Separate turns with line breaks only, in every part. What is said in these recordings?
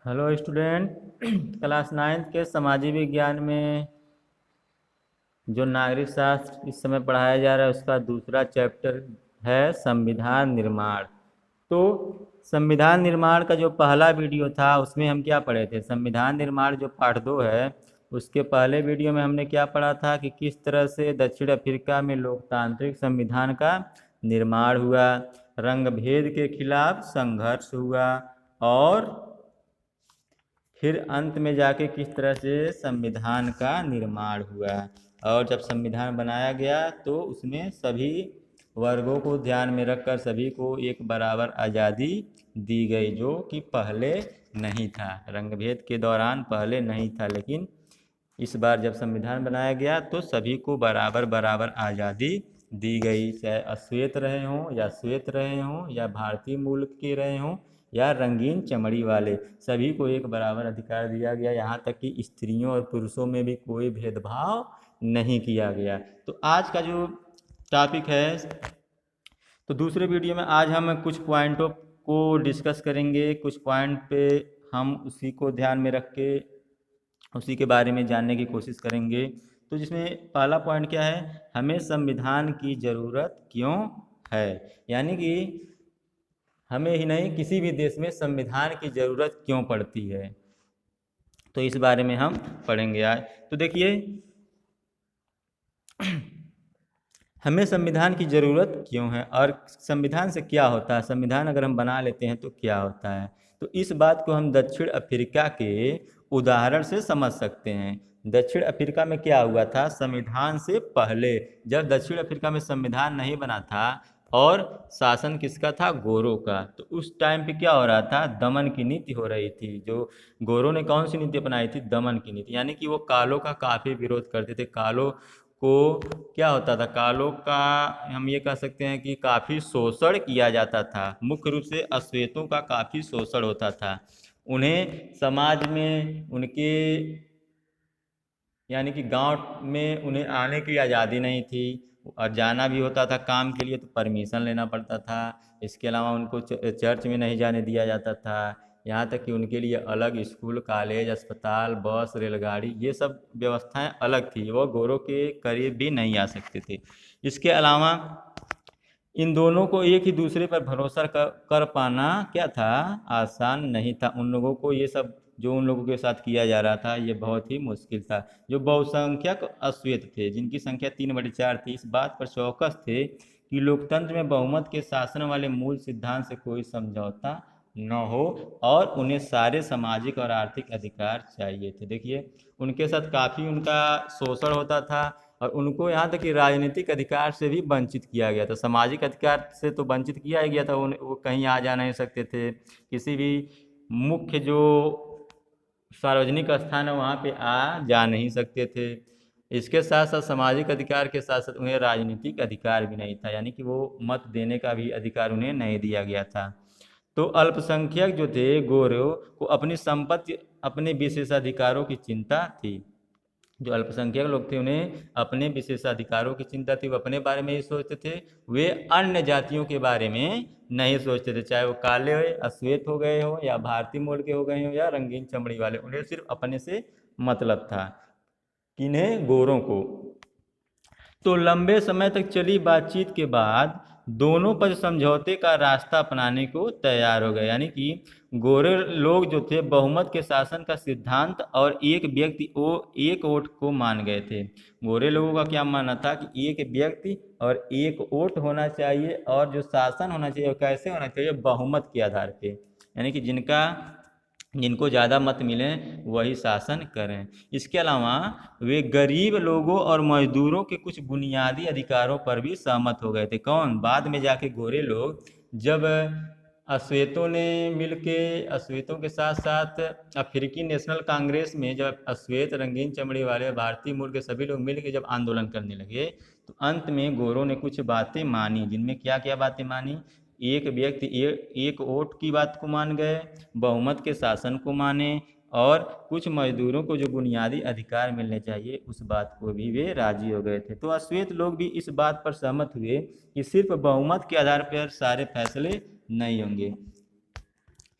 Hello student. Class 9th के सामाजिक विज्ञान में जो नागरिक शास्त्र इस समय पढ़ाया जा रहा है उसका दूसरा चैप्टर है संविधान निर्माण। तो संविधान निर्माण का जो पहला वीडियो था उसमें हम क्या पढ़े थे? संविधान निर्माण जो पार्ट 2 है उसके पहले वीडियो में हमने क्या पढ़ा था कि किस तरह से दक्षिण अफ्रीका में लोकतांत्रिक संविधान का निर्माण हुआ, रंग भेद के खिलाफ संघर्ष हुआ और फिर अंत में जाके किस तरह से संविधान का निर्माण हुआ। और जब संविधान बनाया गया तो उसमें सभी वर्गों को ध्यान में रखकर सभी को एक बराबर आज़ादी दी गई, जो कि पहले नहीं था। रंगभेद के दौरान पहले नहीं था, लेकिन इस बार जब संविधान बनाया गया तो सभी को बराबर बराबर आज़ादी दी गई, चाहे अश्वेत रहे हों या श्वेत रहे हों या भारतीय मूल के रहे हों या रंगीन चमड़ी वाले, सभी को एक बराबर अधिकार दिया गया। यहाँ तक कि स्त्रियों और पुरुषों में भी कोई भेदभाव नहीं किया गया। तो आज का जो टॉपिक है, तो दूसरे वीडियो में आज हम कुछ पॉइंटों को डिस्कस करेंगे। कुछ पॉइंट पे हम उसी को ध्यान में रख के उसी के बारे में जानने की कोशिश करेंगे। तो जिसमें पहला पॉइंट क्या है, हमें संविधान की ज़रूरत क्यों है, यानी कि हमें ही नहीं किसी भी देश में संविधान की ज़रूरत क्यों पड़ती है, तो इस बारे में हम पढ़ेंगे आज। तो देखिए, हमें संविधान की ज़रूरत क्यों है और संविधान से क्या होता है, संविधान अगर हम बना लेते हैं तो क्या होता है। तो इस बात को हम दक्षिण अफ्रीका के उदाहरण से समझ सकते हैं। दक्षिण अफ्रीका में क्या हुआ था, संविधान से पहले जब दक्षिण अफ्रीका में संविधान नहीं बना था और शासन किसका था, गोरों का, तो उस टाइम पे क्या हो रहा था, दमन की नीति हो रही थी। जो गोरों ने कौन सी नीति अपनाई थी, दमन की नीति, यानी कि वो कालों का काफ़ी विरोध करते थे। कालों को क्या होता था, कालों का हम ये कह सकते हैं कि काफ़ी शोषण किया जाता था। मुख्य रूप से अश्वेतों का काफ़ी शोषण होता था। उन्हें समाज में उनके यानी कि गांव में उन्हें आने की आज़ादी नहीं थी, और जाना भी होता था काम के लिए तो परमिशन लेना पड़ता था। इसके अलावा उनको चर्च में नहीं जाने दिया जाता था। यहाँ तक कि उनके लिए अलग स्कूल, कॉलेज, अस्पताल, बस, रेलगाड़ी, ये सब व्यवस्थाएं अलग थी। वो गोरों के करीब भी नहीं आ सकते थे। इसके अलावा इन दोनों को एक ही दूसरे पर भरोसा कर पाना क्या था, आसान नहीं था। उन लोगों को ये सब जो उन लोगों के साथ किया जा रहा था ये बहुत ही मुश्किल था। जो बहुसंख्यक अश्वेत थे जिनकी संख्या 3/4 थी, इस बात पर चौकस थे कि लोकतंत्र में बहुमत के शासन वाले मूल सिद्धांत से कोई समझौता न हो और उन्हें सारे सामाजिक और आर्थिक अधिकार चाहिए थे। देखिए, उनके साथ काफ़ी उनका शोषण होता था और उनको यहाँ तक कि राजनीतिक अधिकार से भी वंचित किया गया था। सामाजिक अधिकार से तो वंचित किया ही गया था, वो कहीं आ जा नहीं सकते थे। किसी भी मुख्य जो सार्वजनिक स्थान है वहाँ पे आ जा नहीं सकते थे। इसके साथ साथ सामाजिक अधिकार के साथ साथ उन्हें राजनीतिक अधिकार भी नहीं था, यानी कि वो मत देने का भी अधिकार उन्हें नहीं दिया गया था। तो अल्पसंख्यक जो थे गोरों को अपनी संपत्ति, अपने विशेषाधिकारों की चिंता थी। जो अल्पसंख्यक लोग थे उन्हें अपने विशेषाधिकारों की चिंता थी, वो अपने बारे में ही सोचते थे, वे अन्य जातियों के बारे में नहीं सोचते थे। चाहे वो काले हो, अश्वेत हो गए हो या भारतीय मूल के हो गए हो या रंगीन चमड़ी वाले, उन्हें सिर्फ अपने से मतलब था। किन्हें, गोरों को। तो लंबे समय तक चली बातचीत के बाद दोनों पक्ष समझौते का रास्ता अपनाने को तैयार हो गए, यानी कि गोरे लोग जो थे बहुमत के शासन का सिद्धांत और एक व्यक्ति वो एक वोट को मान गए थे। गोरे लोगों का क्या मानना था कि एक व्यक्ति और एक वोट होना चाहिए और जो शासन होना चाहिए वो कैसे होना चाहिए, बहुमत के आधार पे, यानी कि जिनको ज़्यादा मत मिले वही शासन करें। इसके अलावा वे गरीब लोगों और मजदूरों के कुछ बुनियादी अधिकारों पर भी सहमत हो गए थे। कौन? बाद में जाके गोरे लोग, जब अश्वेतों ने मिलके, अश्वेतों के साथ साथ अफ्रीकी नेशनल कांग्रेस में जब अश्वेत, रंगीन चमड़ी वाले, भारतीय मूल के सभी लोग मिलके जब आंदोलन करने लगे तो अंत में गोरों ने कुछ बातें मानी, जिनमें क्या क्या बातें मानी, एक व्यक्ति एक वोट की बात को मान गए, बहुमत के शासन को माने और कुछ मजदूरों को जो बुनियादी अधिकार मिलने चाहिए उस बात को भी वे राजी हो गए थे। तो अश्वेत लोग भी इस बात पर सहमत हुए कि सिर्फ बहुमत के आधार पर सारे फैसले नहीं होंगे।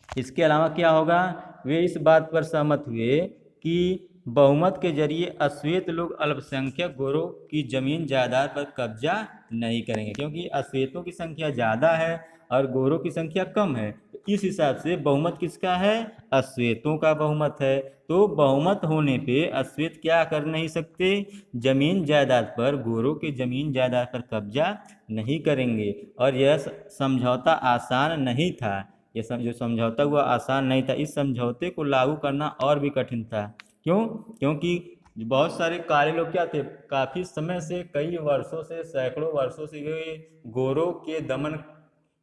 इसके अलावा क्या होगा, वे इस बात पर सहमत हुए कि बहुमत के जरिए अश्वेत लोग अल्पसंख्यक गोरों की जमीन जायदाद पर कब्जा नहीं करेंगे, क्योंकि अश्वेतों की संख्या ज़्यादा है और गोरों की संख्या कम है। तो इस हिसाब से बहुमत किसका है? अश्वेतों का बहुमत है। तो बहुमत होने पे अश्वेत क्या कर नहीं सकते? जमीन जायदाद पर, गोरों के जमीन जायदाद पर कब्जा नहीं करेंगे। और यह समझौता आसान नहीं था। ये जो समझौता हुआ आसान नहीं था। इस समझौते को लागू करना और भी कठिन था। क्यों? क्योंकि बहुत सारे काले लोग क्या थे, काफ़ी समय से, कई वर्षों से, सैकड़ों वर्षों से वे गोरों के दमन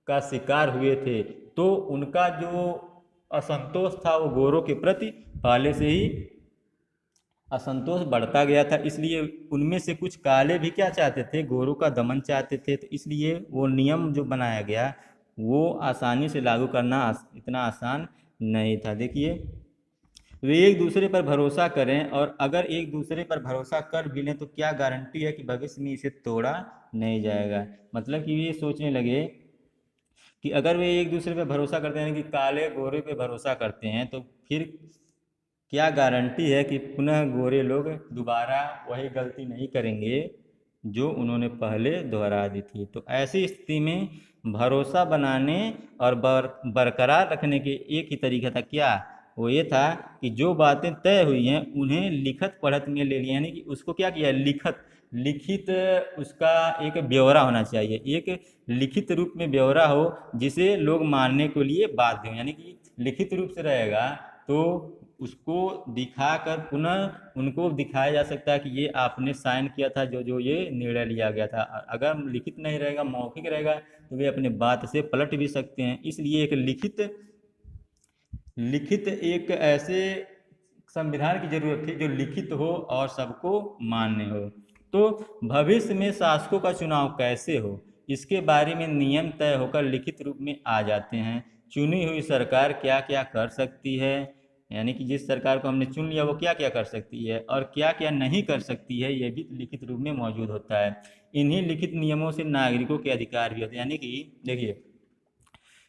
का शिकार हुए थे। तो उनका जो असंतोष था वो गोरों के प्रति पहले से ही असंतोष बढ़ता गया था। इसलिए उनमें से कुछ काले भी क्या चाहते थे? गोरों का दमन चाहते थे। तो इसलिए वो नियम जो बनाया गया वो आसानी से लागू करना इतना आसान नहीं था। देखिए, वे एक दूसरे पर भरोसा करें, और अगर एक दूसरे पर भरोसा कर भी लें तो क्या गारंटी है कि भविष्य में इसे तोड़ा नहीं जाएगा। मतलब कि ये सोचने लगे कि अगर वे एक दूसरे पर भरोसा करते हैं कि काले गोरे पे भरोसा करते हैं, तो फिर क्या गारंटी है कि पुनः गोरे लोग दोबारा वही गलती नहीं करेंगे जो उन्होंने पहले दोहरा दी थी। तो ऐसी स्थिति में भरोसा बनाने और बरकरार रखने के एक ही तरीका था। क्या? वो ये था कि जो बातें तय हुई हैं उन्हें लिखत पढ़त में ले लिया, यानी कि उसको क्या किया? लिखित उसका एक ब्यौरा होना चाहिए, एक लिखित रूप में ब्यौरा हो जिसे लोग मानने के लिए बाध्य हो। यानी कि लिखित रूप से रहेगा तो उसको दिखाकर पुनः उनको दिखाया जा सकता है कि ये आपने साइन किया था, जो जो ये निर्णय लिया गया था। अगर लिखित नहीं रहेगा, मौखिक रहेगा, तो वे अपने बात से पलट भी सकते हैं। इसलिए एक लिखित एक ऐसे संविधान की जरूरत थी जो लिखित हो और सबको मान्य हो। तो भविष्य में शासकों का चुनाव कैसे हो, इसके बारे में नियम तय होकर लिखित रूप में आ जाते हैं। चुनी हुई सरकार क्या क्या कर सकती है, यानी कि जिस सरकार को हमने चुन लिया वो क्या क्या कर सकती है और क्या क्या नहीं कर सकती है, ये भी लिखित रूप में मौजूद होता है। इन्हीं लिखित नियमों से नागरिकों के अधिकार भी होते हैं। यानी कि देखिए,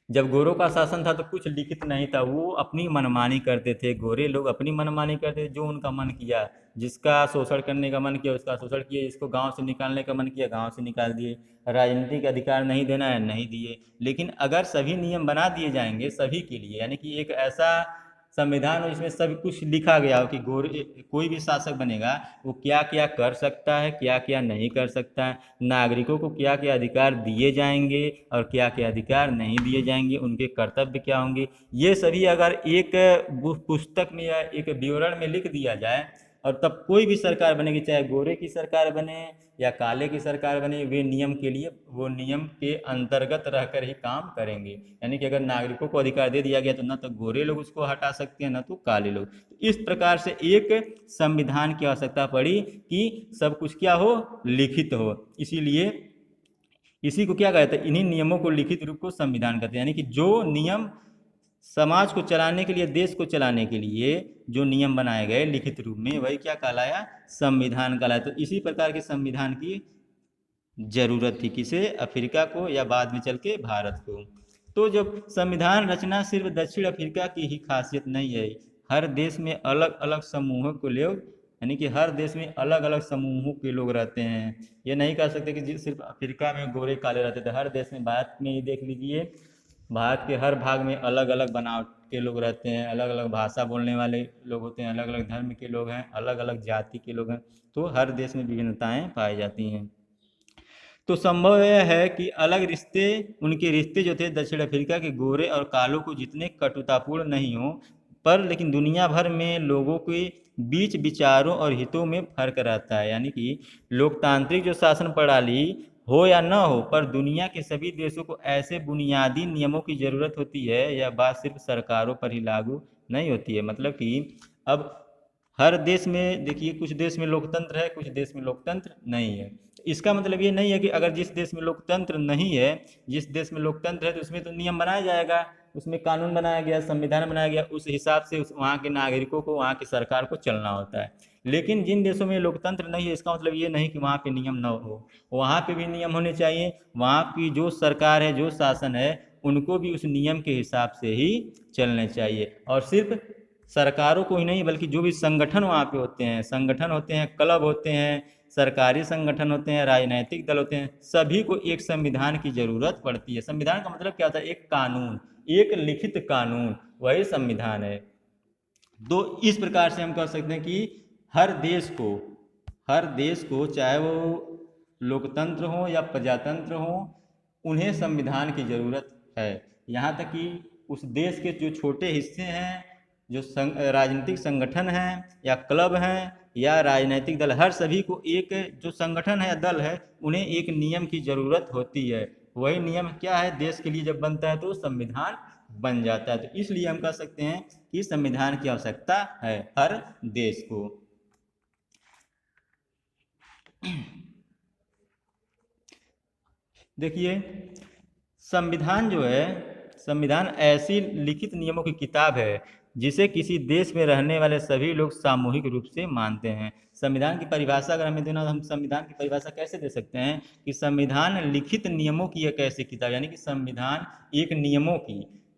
जब गोरों का शासन था तो कुछ लिखित नहीं था, वो अपनी मनमानी करते थे। गोरे लोग अपनी मनमानी करते थे, जो उनका मन किया, जिसका शोषण करने का मन किया उसका शोषण किए, जिसको गांव से निकालने का मन किया गांव से निकाल दिए। राजनीतिक अधिकार नहीं देना है, नहीं दिए। लेकिन अगर सभी नियम बना दिए जाएंगे सभी के लिए, यानी कि एक ऐसा संविधान हो जिसमें सब कुछ लिखा गया हो कि गोरे कोई भी शासक बनेगा वो क्या क्या कर सकता है, क्या क्या नहीं कर सकता है, नागरिकों को क्या क्या अधिकार दिए जाएंगे और क्या क्या अधिकार नहीं दिए जाएंगे, उनके कर्तव्य क्या होंगे, ये सभी अगर एक पुस्तक में या एक विवरण में लिख दिया जाए और तब कोई भी सरकार बनेगी, चाहे गोरे की सरकार बने या काले की सरकार बने, वे नियम के लिए, वो नियम के अंतर्गत रहकर ही काम करेंगे। यानी कि अगर नागरिकों को अधिकार दे दिया गया तो न तो गोरे लोग उसको हटा सकते हैं न तो काले लोग। तो इस प्रकार से एक संविधान की आवश्यकता पड़ी कि सब कुछ क्या हो? लिखित हो। इसीलिए इसी को क्या कहते हैं? इन्हीं नियमों को लिखित रूप को संविधान कहते हैं। यानी कि जो नियम समाज को चलाने के लिए, देश को चलाने के लिए जो नियम बनाए गए लिखित रूप में, वही क्या कहलाया? संविधान कहलाया। तो इसी प्रकार के संविधान की जरूरत थी किसे? अफ्रीका को, या बाद में चल के भारत को। तो जब संविधान रचना सिर्फ दक्षिण अफ्रीका की ही खासियत नहीं है, हर देश में अलग अलग समूहों को लोग, यानी कि हर देश में अलग अलग समूहों के लोग रहते हैं। ये नहीं कह सकते कि सिर्फ अफ्रीका में गोरे काले रहते थे, हर देश में। भारत में ही देख लीजिए, भारत के हर भाग में अलग अलग बनावट के लोग रहते हैं, अलग अलग भाषा बोलने वाले लोग होते हैं, अलग अलग धर्म के लोग हैं, अलग अलग जाति के लोग हैं। तो हर देश में विभिन्नताएं पाई जाती हैं। तो संभव यह है कि अलग रिश्ते, उनके रिश्ते जो थे दक्षिण अफ्रीका के गोरे और कालों को जितने कटुतापूर्ण नहीं हो, पर लेकिन दुनिया भर में लोगों के बीच विचारों और हितों में फर्क रहता है। यानी कि लोकतांत्रिक जो शासन प्रणाली हो या न हो, पर दुनिया के सभी देशों को ऐसे बुनियादी नियमों की ज़रूरत होती है। यह बात सिर्फ सरकारों पर ही लागू नहीं होती है। मतलब कि अब हर देश में देखिए, कुछ देश में लोकतंत्र है, कुछ देश में लोकतंत्र नहीं है। इसका मतलब ये नहीं है कि अगर जिस देश में लोकतंत्र नहीं है, जिस देश में लोकतंत्र है तो उसमें तो नियम बनाया जाएगा, उसमें कानून बनाया गया, संविधान बनाया गया, उस हिसाब से वहाँ के नागरिकों को, वहाँ की सरकार को चलना होता है। लेकिन जिन देशों में लोकतंत्र नहीं है, इसका मतलब ये नहीं कि वहाँ पे नियम न हो, वहाँ पे भी नियम होने चाहिए। वहाँ की जो सरकार है, जो शासन है, उनको भी उस नियम के हिसाब से ही चलने चाहिए। और सिर्फ सरकारों को ही नहीं बल्कि जो भी संगठन वहाँ पे होते हैं, संगठन होते हैं, क्लब होते हैं, सरकारी संगठन होते हैं, राजनीतिक दल होते हैं, सभी को एक संविधान की ज़रूरत पड़ती है। संविधान का मतलब क्या होता है? एक कानून, एक लिखित कानून, वही संविधान है। तो इस प्रकार से हम कह सकते हैं कि हर देश को चाहे वो लोकतंत्र हो या प्रजातंत्र हो, उन्हें संविधान की ज़रूरत है। यहाँ तक कि उस देश के जो छोटे हिस्से हैं, जो राजनीतिक संगठन हैं या क्लब हैं या राजनीतिक दल, हर सभी को एक जो संगठन है या दल है, उन्हें एक नियम की ज़रूरत होती है। वही नियम क्या है? देश के लिए जब बनता है तो संविधान बन जाता है। तो इसलिए हम कह सकते हैं कि संविधान की आवश्यकता है हर देश को। देखिए, संविधान जो है, संविधान ऐसी लिखित नियमों की किताब है जिसे किसी देश में रहने वाले सभी लोग सामूहिक रूप से मानते हैं। संविधान की परिभाषा अगर हमें देना तो हम संविधान की परिभाषा कैसे दे सकते हैं कि संविधान लिखित नियमों की एक ऐसी किताब, यानी कि संविधान एक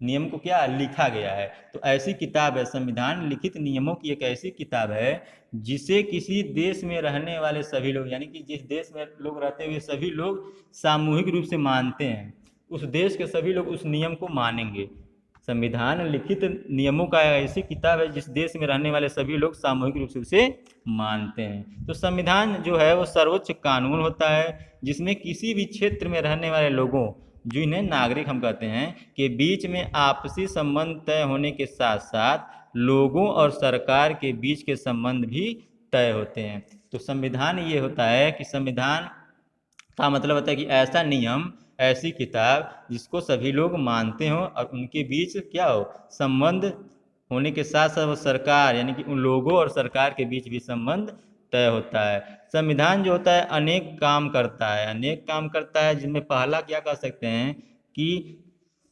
नियम को क्या लिखा गया है। तो ऐसी किताब है संविधान, लिखित नियमों की एक ऐसी किताब है जिसे किसी देश में रहने वाले सभी लोग, यानी कि जिस देश में लोग रहते हुए सभी लोग सामूहिक रूप से मानते हैं, उस देश के सभी लोग उस नियम को मानेंगे। संविधान लिखित नियमों का ऐसी किताब है जिस देश में रहने वाले सभी लोग सामूहिक रूप से उसे मानते हैं। तो संविधान जो है वो सर्वोच्च कानून होता है जिसमें किसी भी क्षेत्र में रहने वाले लोगों, जो इन्हें नागरिक हम कहते हैं, के बीच में आपसी संबंध तय होने के साथ साथ लोगों और सरकार के बीच के संबंध भी तय होते हैं। तो संविधान ये होता है कि संविधान का मतलब होता है कि ऐसा नियम, ऐसी किताब जिसको सभी लोग मानते हों और उनके बीच क्या हो, संबंध होने के साथ साथ वो सरकार, यानी कि उन लोगों और सरकार के बीच भी संबंध तय होता है। संविधान जो होता है अनेक काम करता है जिनमें पहला क्या कह सकते हैं कि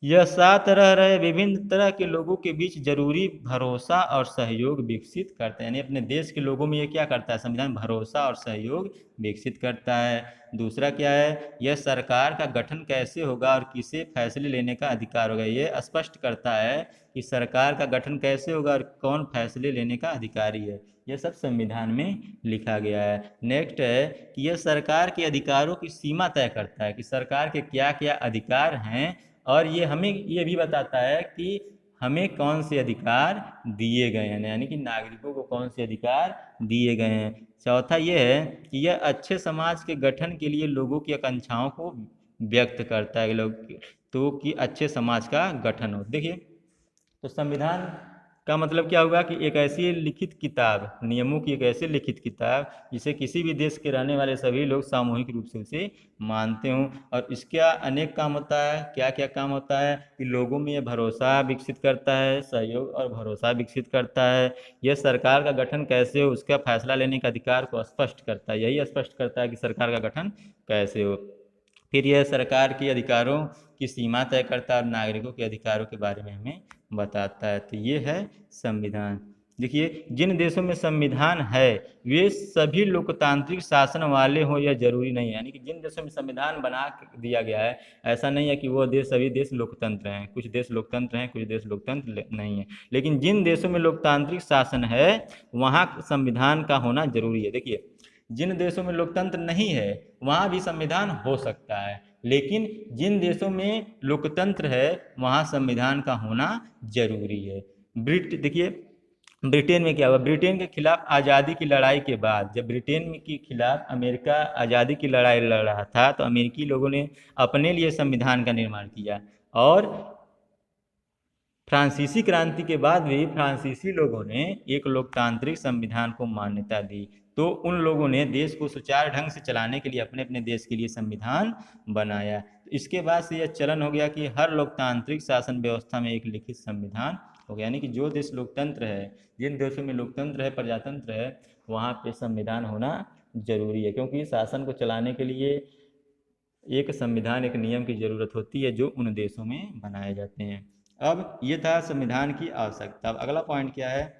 यह साथ रह रहे विभिन्न तरह के लोगों के बीच जरूरी भरोसा और सहयोग विकसित करता है। यानी अपने देश के लोगों में ये क्या करता है? संविधान भरोसा और सहयोग विकसित करता है। दूसरा क्या है? यह सरकार का गठन कैसे होगा और किसे फैसले लेने का अधिकार होगा, ये स्पष्ट करता है कि सरकार का गठन कैसे होगा और कौन फैसले लेने का अधिकारी है। यह सब संविधान में लिखा गया है। नेक्स्ट है कि यह सरकार के अधिकारों की सीमा तय करता है कि सरकार के क्या क्या अधिकार हैं, और ये हमें ये भी बताता है कि हमें कौन से अधिकार दिए गए हैं, यानी कि नागरिकों को कौन से अधिकार दिए गए हैं। चौथा ये है कि यह अच्छे समाज के गठन के लिए लोगों की आकांक्षाओं को व्यक्त करता है, तो कि अच्छे समाज का गठन हो। देखिए, तो संविधान का मतलब क्या होगा कि एक ऐसी लिखित किताब, नियमों की एक ऐसी लिखित किताब जिसे किसी भी देश के रहने वाले सभी लोग सामूहिक रूप से उसे मानते हों। और इसका अनेक काम होता है। क्या क्या काम होता है कि लोगों में यह भरोसा विकसित करता है, सहयोग और भरोसा विकसित करता है। यह सरकार का गठन कैसे हो उसका फैसला लेने के अधिकार को स्पष्ट करता है, यही स्पष्ट करता है कि सरकार का गठन कैसे हो। फिर यह सरकार के अधिकारों की सीमा तय करता है और नागरिकों के अधिकारों के बारे में हमें बताता है। तो ये है संविधान। देखिए, जिन देशों में संविधान है वे सभी लोकतांत्रिक शासन वाले हों यह जरूरी नहीं है। यानी कि जिन देशों में संविधान बना दिया गया है, ऐसा नहीं है कि वो देश सभी देश लोकतंत्र हैं। कुछ देश लोकतंत्र हैं, कुछ देश लोकतंत्र नहीं है। लेकिन जिन देशों में लोकतांत्रिक शासन है वहाँ संविधान का होना जरूरी है। देखिए, जिन देशों में लोकतंत्र नहीं है वहाँ भी संविधान हो सकता है, लेकिन जिन देशों में लोकतंत्र है वहाँ संविधान का होना जरूरी है। देखिए, ब्रिटेन में क्या हुआ? ब्रिटेन के खिलाफ आज़ादी की लड़ाई के बाद, जब ब्रिटेन के खिलाफ अमेरिका आज़ादी की लड़ाई लड़ रहा था, तो अमेरिकी लोगों ने अपने लिए संविधान का निर्माण किया। और फ्रांसीसी क्रांति के बाद भी फ्रांसीसी लोगों ने एक लोकतांत्रिक संविधान को मान्यता दी। तो उन लोगों ने देश को सुचारू ढंग से चलाने के लिए अपने अपने देश के लिए संविधान बनाया। तो इसके बाद से यह चलन हो गया कि हर लोकतांत्रिक शासन व्यवस्था में एक लिखित संविधान हो गया। यानी कि जो देश लोकतंत्र है, जिन देशों में लोकतंत्र है, प्रजातंत्र है, वहाँ पे संविधान होना जरूरी है, क्योंकि शासन को चलाने के लिए एक संविधान, एक नियम की ज़रूरत होती है जो उन देशों में बनाए जाते हैं। अब ये था संविधान की आवश्यकता। अब अगला पॉइंट क्या है?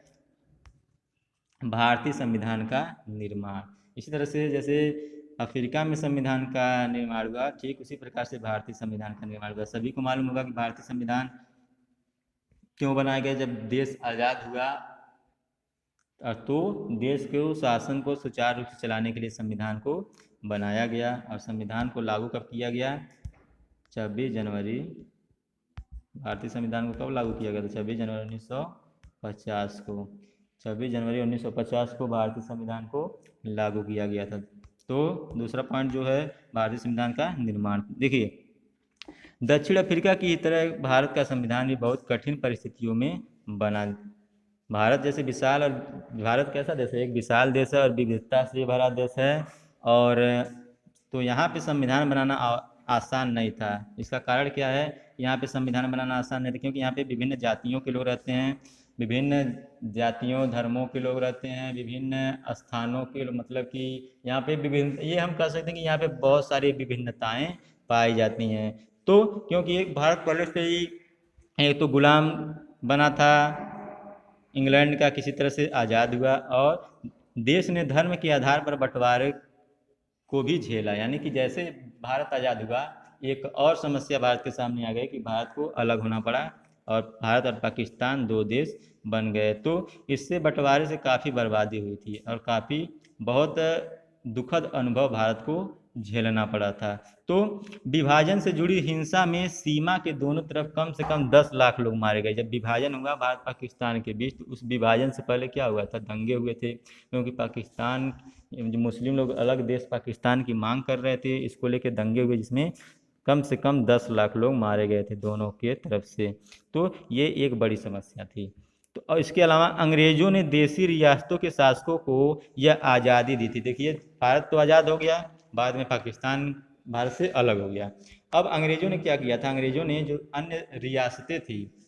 भारतीय संविधान का निर्माण। इसी तरह से जैसे अफ्रीका में संविधान का निर्माण हुआ, ठीक उसी प्रकार से भारतीय संविधान का निर्माण हुआ। सभी को मालूम होगा कि भारतीय संविधान क्यों बनाया गया? जब देश आज़ाद हुआ तो देश के शासन को सुचारू रूप से चलाने के लिए संविधान को बनाया गया। और संविधान को लागू कब किया गया? 26 जनवरी। भारतीय संविधान को कब लागू किया गया था? 26 जनवरी 1950 को। 26 जनवरी 1950 को भारतीय संविधान को लागू किया गया था। तो दूसरा पॉइंट जो है भारतीय संविधान का निर्माण। देखिए, दक्षिण अफ्रीका की तरह भारत का संविधान भी बहुत कठिन परिस्थितियों में बना। भारत जैसे विशाल, और भारत कैसा देश है? एक विशाल देश है और विविधता से भरा देश है। और तो यहाँ पे संविधान बनाना आसान नहीं था। इसका कारण क्या है? यहाँ पे संविधान बनाना आसान नहीं था क्योंकि यहाँ पे विभिन्न जातियों के लोग रहते हैं, विभिन्न जातियों धर्मों के लोग रहते हैं, विभिन्न स्थानों के लोग, मतलब कि यहाँ पे विभिन्न, ये हम कह सकते हैं कि यहाँ पे बहुत सारी विभिन्नताएं पाई जाती हैं। तो क्योंकि एक भारत पहले से ही एक तो गुलाम बना था, इंग्लैंड का किसी तरह से आज़ाद हुआ, और देश ने धर्म के आधार पर बंटवारे को भी झेला। यानी कि जैसे भारत आज़ाद हुआ, एक और समस्या भारत के सामने आ गई कि भारत को अलग होना पड़ा और भारत और पाकिस्तान दो देश बन गए। तो इससे बंटवारे से काफ़ी बर्बादी हुई थी और काफ़ी बहुत दुखद अनुभव भारत को झेलना पड़ा था। तो विभाजन से जुड़ी हिंसा में सीमा के दोनों तरफ कम से कम 10 लाख लोग मारे गए। जब विभाजन हुआ भारत पाकिस्तान के बीच, तो उस विभाजन से पहले क्या हुआ था? दंगे हुए थे, क्योंकि पाकिस्तान जो मुस्लिम लोग अलग देश पाकिस्तान की मांग कर रहे थे, इसको लेकर दंगे हुए जिसमें कम से कम 10 लाख लोग मारे गए थे दोनों के तरफ से। तो ये एक बड़ी समस्या थी। तो और इसके अलावा अंग्रेजों ने देसी रियासतों के शासकों को यह आज़ादी दी थी। देखिए, भारत तो आज़ाद हो गया, बाद में पाकिस्तान भारत से अलग हो गया। अब अंग्रेजों ने क्या किया था? अंग्रेजों ने जो अन्य रियासतें थी,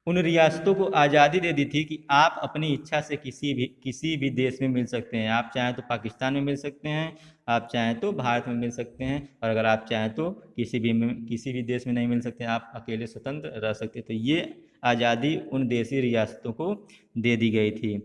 उन रियासतों को आज़ादी दे दी थी कि आप अपनी इच्छा से किसी भी देश में मिल सकते हैं। आप चाहें तो पाकिस्तान में मिल सकते हैं, आप चाहें तो भारत में मिल सकते हैं, और अगर आप चाहें तो किसी भी देश में नहीं मिल सकते, आप अकेले स्वतंत्र रह सकते हैं। तो ये आज़ादी उन देशी रियासतों को दे दी गई थी।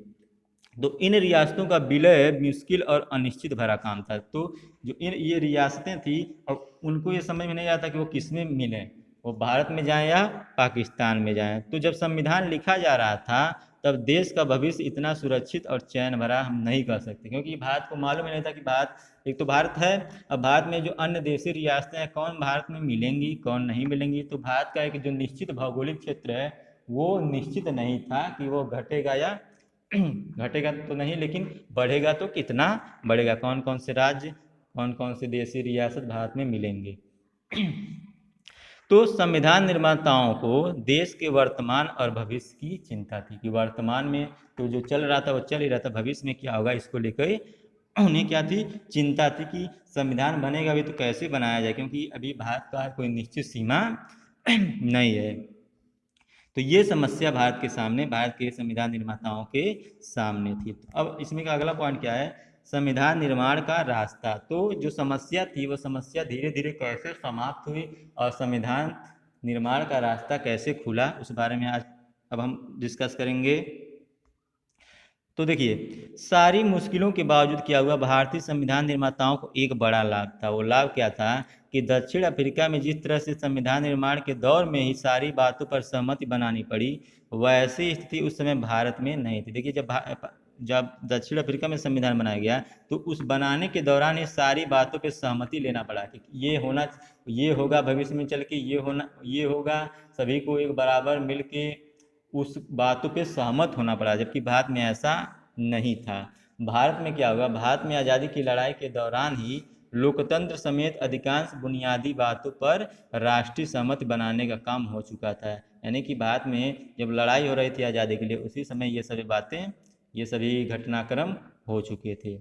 तो इन रियासतों का विलय मुश्किल और अनिश्चित भरा काम था। तो जो ये रियासतें थी, और उनको ये समझ में नहीं आता कि वो किस में मिलें, वो भारत में जाएं या पाकिस्तान में जाएं। तो जब संविधान लिखा जा रहा था, तब देश का भविष्य इतना सुरक्षित और चैन भरा हम नहीं कर सकते, क्योंकि भारत को मालूम नहीं था कि भारत, एक तो भारत है, अब भारत में जो अन्य देशी रियासतें हैं, कौन भारत में मिलेंगी कौन नहीं मिलेंगी। तो भारत का एक जो निश्चित भौगोलिक क्षेत्र है, वो निश्चित नहीं था कि वो घटेगा या घटेगा तो नहीं, लेकिन बढ़ेगा तो कितना बढ़ेगा, कौन कौन से राज्य, कौन कौन से देशी रियासत भारत में मिलेंगे। तो संविधान निर्माताओं को देश के वर्तमान और भविष्य की चिंता थी कि वर्तमान में तो जो चल रहा था वो चल ही रहा था, भविष्य में क्या होगा इसको लेकर उन्हें क्या थी? चिंता थी कि संविधान बनेगा भी तो कैसे बनाया जाए, क्योंकि अभी भारत का कोई निश्चित सीमा नहीं है। तो ये समस्या भारत के सामने, भारत के संविधान निर्माताओं के सामने थी। तो अब इसमें का अगला पॉइंट क्या है? संविधान निर्माण का रास्ता। तो जो समस्या थी, वो समस्या धीरे धीरे कैसे समाप्त हुई और संविधान निर्माण का रास्ता कैसे खुला, उस बारे में आज अब हम डिस्कस करेंगे। तो देखिए, सारी मुश्किलों के बावजूद क्या हुआ? भारतीय संविधान निर्माताओं को एक बड़ा लाभ था। वो लाभ क्या था? कि दक्षिण अफ्रीका में जिस तरह से संविधान निर्माण के दौर में ही सारी बातों पर सहमति बनानी पड़ी, वैसी स्थिति उस समय भारत में नहीं थी। देखिए, जब दक्षिण अफ्रीका में संविधान बनाया गया, तो उस बनाने के दौरान ये सारी बातों पर सहमति लेना पड़ा कि ये होगा भविष्य में चल के, ये होगा, सभी को एक बराबर मिल के उस बातों पे सहमत होना पड़ा, जबकि भारत में ऐसा नहीं था। भारत में क्या हुआ? भारत में आज़ादी की लड़ाई के दौरान ही लोकतंत्र समेत अधिकांश बुनियादी बातों पर राष्ट्रीय सहमति बनाने का काम हो चुका था। यानी कि भारत में जब लड़ाई हो रही थी आज़ादी के लिए, उसी समय ये सभी घटनाक्रम हो चुके थे।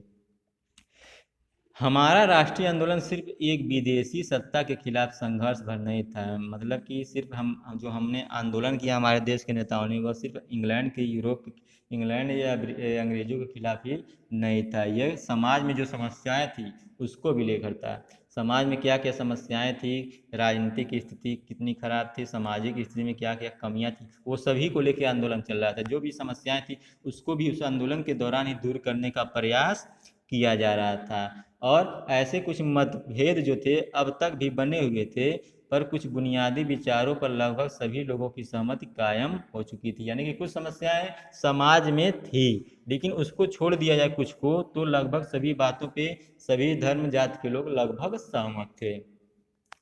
हमारा राष्ट्रीय आंदोलन सिर्फ एक विदेशी सत्ता के खिलाफ संघर्ष भर नहीं था। मतलब कि सिर्फ हमने आंदोलन किया हमारे देश के नेताओं ने, वह सिर्फ इंग्लैंड या अंग्रेजों के खिलाफ ही नहीं था। यह समाज में जो समस्याएं थी उसको भी लेकर था। समाज में क्या क्या समस्याएं थी, राजनीतिक स्थिति कितनी खराब थी, सामाजिक स्थिति में क्या क्या कमियां थी, वो सभी को लेकर आंदोलन चल रहा था। जो भी समस्याएं थी उसको भी उस आंदोलन के दौरान ही दूर करने का प्रयास किया जा रहा था। और ऐसे कुछ मतभेद जो थे अब तक भी बने हुए थे, पर कुछ बुनियादी विचारों पर लगभग सभी लोगों की सहमति कायम हो चुकी थी। यानी कि कुछ समस्याएं समाज में थी, लेकिन उसको छोड़ दिया जाए कुछ को, तो लगभग सभी बातों पे सभी धर्म जाति के लोग लगभग सहमत थे।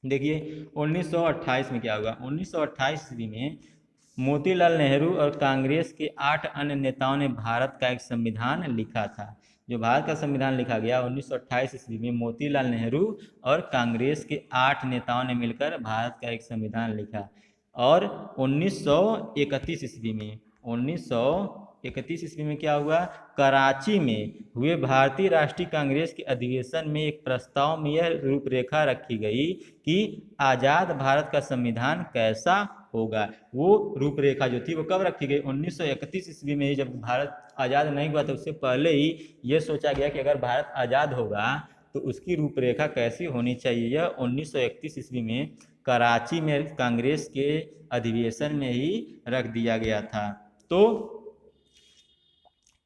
देखिए 1928 में क्या हुआ। 1928 ईस्वी में मोतीलाल नेहरू और कांग्रेस के 8 अन्य नेताओं ने भारत का एक संविधान लिखा था। जो भारत का संविधान लिखा गया 1928 ईस्वी में मोतीलाल नेहरू और कांग्रेस के 8 नेताओं ने मिलकर भारत का एक संविधान लिखा। और 1931 ईस्वी में 1931 ईस्वी में क्या हुआ, कराची में हुए भारतीय राष्ट्रीय कांग्रेस के अधिवेशन में एक प्रस्ताव में यह रूपरेखा रखी गई कि आज़ाद भारत का संविधान कैसा होगा। वो रूपरेखा जो थी वो कब रखी गई, 1931 ईस्वी में ही, जब भारत आज़ाद नहीं हुआ था उससे पहले ही ये सोचा गया कि अगर भारत आज़ाद होगा तो उसकी रूपरेखा कैसी होनी चाहिए। यह 1931 ईस्वी में कराची में कांग्रेस के अधिवेशन में ही रख दिया गया था। तो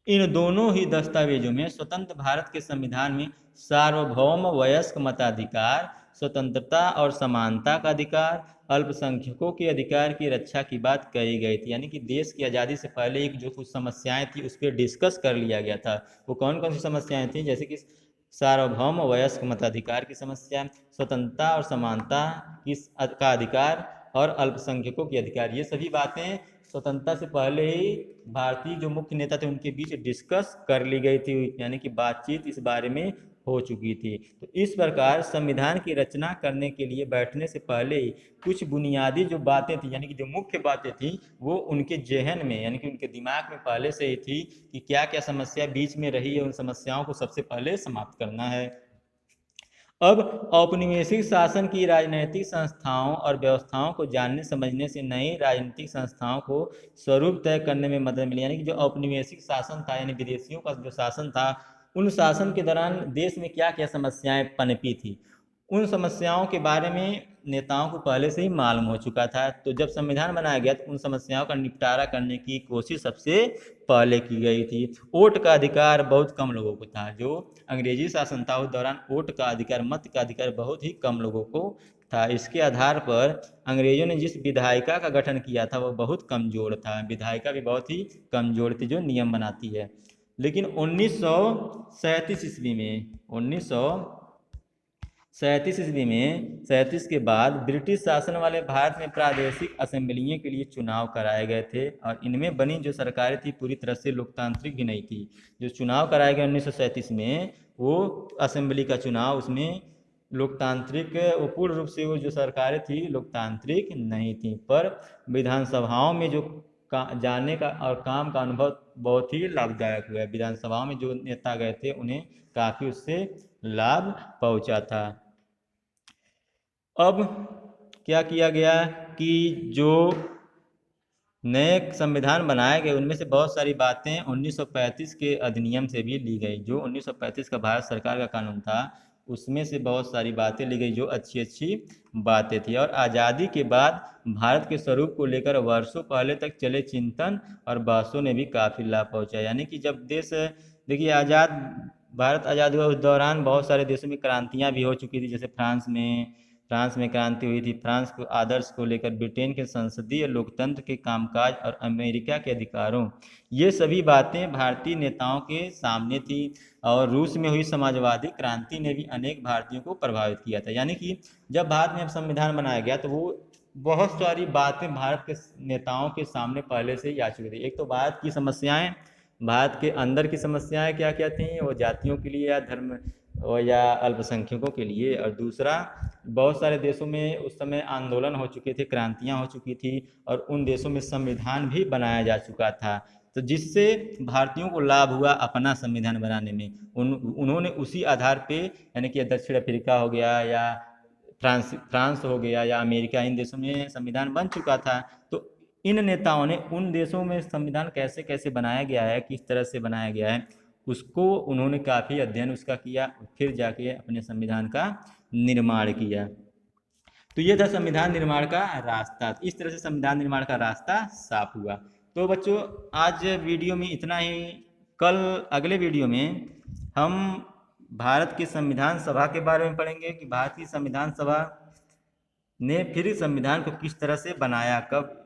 इन दोनों ही दस्तावेजों में स्वतंत्र भारत के संविधान में सार्वभौम वयस्क मताधिकार, स्वतंत्रता और समानता का अधिकार, अल्पसंख्यकों के अधिकार की रक्षा की बात कही गई थी। यानी कि देश की आज़ादी से पहले एक जो कुछ समस्याएं थी उस पर डिस्कस कर लिया गया था। वो कौन कौन सी समस्याएं थी, जैसे कि सार्वभौम वयस्क मताधिकार की समस्या, स्वतंत्रता और समानता का अधिकार और अल्पसंख्यकों के अधिकार, ये सभी बातें स्वतंत्रता से पहले ही भारतीय जो मुख्य नेता थे उनके बीच डिस्कस कर ली गई थी। यानी कि बातचीत इस बारे में हो चुकी थी। तो इस प्रकार संविधान की रचना करने के लिए बैठने से पहले ही कुछ बुनियादी जो बातें थी, यानी कि जो मुख्य बातें थी, वो उनके जहन में, यानी कि उनके दिमाग में पहले से ही थी कि क्या क्या समस्या बीच में रही है, उन समस्याओं को सबसे पहले समाप्त करना है। अब औपनिवेशिक शासन की राजनीतिक संस्थाओं और व्यवस्थाओं को जानने समझने से नई राजनीतिक संस्थाओं को स्वरूप तय करने में मदद मिली। यानी कि जो औपनिवेशिक शासन था, यानी विदेशियों का जो शासन था, उन शासन के दौरान देश में क्या क्या समस्याएं पनपी थी, उन समस्याओं के बारे में नेताओं को पहले से ही मालूम हो चुका था। तो जब संविधान बनाया गया तो उन समस्याओं का निपटारा करने की कोशिश सबसे पहले की गई थी। वोट का अधिकार बहुत कम लोगों को था। जो अंग्रेजी शासन था उस दौरान वोट का अधिकार, मत का अधिकार बहुत ही कम लोगों को था। इसके आधार पर अंग्रेजों ने जिस विधायिका का गठन किया था वो बहुत कमजोर था। विधायिका भी बहुत ही कमजोर थी जो नियम बनाती है। लेकिन 1937 ईस्वी में 1937 के बाद ब्रिटिश शासन वाले भारत में प्रादेशिक असेंबलियों के लिए चुनाव कराए गए थे, और इनमें बनी जो सरकारें थी पूरी तरह से लोकतांत्रिक भी नहीं थी। जो चुनाव कराए गए 1937 में, वो असेंबली का चुनाव, उसमें लोकतांत्रिक, वो पूर्ण रूप से वो जो सरकारें थी लोकतांत्रिक नहीं थी। पर विधानसभाओं में जो जाने का और काम का अनुभव बहुत ही लाभदायक हुआ है। विधानसभाओं में जो नेता गए थे उन्हें काफ़ी उससे लाभ पहुंचा था। अब क्या किया गया कि जो नए संविधान बनाए गए उनमें से बहुत सारी बातें 1935 के अधिनियम से भी ली गई। जो 1935 का भारत सरकार का कानून था उसमें से बहुत सारी बातें ली गई जो अच्छी अच्छी बातें थी। और आज़ादी के बाद भारत के स्वरूप को लेकर वर्षों पहले तक चले चिंतन और बहसों ने भी काफ़ी लाभ पहुंचा। यानी कि जब देश, देखिए, भारत आज़ाद हुआ उस दौरान बहुत सारे देशों में क्रांतियां भी हो चुकी थी। जैसे फ्रांस में क्रांति हुई थी। फ्रांस को आदर्श को लेकर ब्रिटेन के संसदीय लोकतंत्र के कामकाज और अमेरिका के अधिकारों, ये सभी बातें भारतीय नेताओं के सामने थी। और रूस में हुई समाजवादी क्रांति ने भी अनेक भारतीयों को प्रभावित किया था। यानी कि जब भारत में अब संविधान बनाया गया तो वो बहुत सारी बातें भारत के नेताओं के सामने पहले से ही आ चुकी थी। एक तो भारत की समस्याएं, भारत के अंदर की समस्याएं क्या क्या थी, वो जातियों के लिए या धर्म या अल्पसंख्यकों के लिए, और दूसरा बहुत सारे देशों में उस समय आंदोलन हो चुके थे, क्रांतियां हो चुकी थी, और उन देशों में संविधान भी बनाया जा चुका था। तो जिससे भारतीयों को लाभ हुआ अपना संविधान बनाने में। उन्होंने उसी आधार पे, यानी कि दक्षिण अफ्रीका हो गया या फ्रांस हो गया या अमेरिका, इन देशों में संविधान बन चुका था। तो इन नेताओं ने उन देशों में संविधान कैसे कैसे बनाया गया है, किस तरह से बनाया गया है, उसको उन्होंने काफ़ी अध्ययन उसका किया, फिर जाके अपने संविधान का निर्माण किया। तो ये था संविधान निर्माण का रास्ता। इस तरह से संविधान निर्माण का रास्ता साफ हुआ। तो बच्चों, आज वीडियो में इतना ही। कल अगले वीडियो में हम भारत की संविधान सभा के बारे में पढ़ेंगे कि भारत की संविधान सभा ने फिर संविधान को किस तरह से बनाया, कब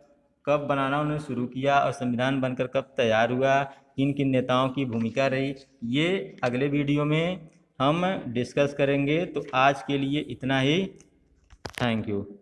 कब बनाना उन्होंने शुरू किया और संविधान बनकर कब तैयार हुआ, किन किन नेताओं की भूमिका रही, ये अगले वीडियो में हम डिस्कस करेंगे। तो आज के लिए इतना ही। Thank you.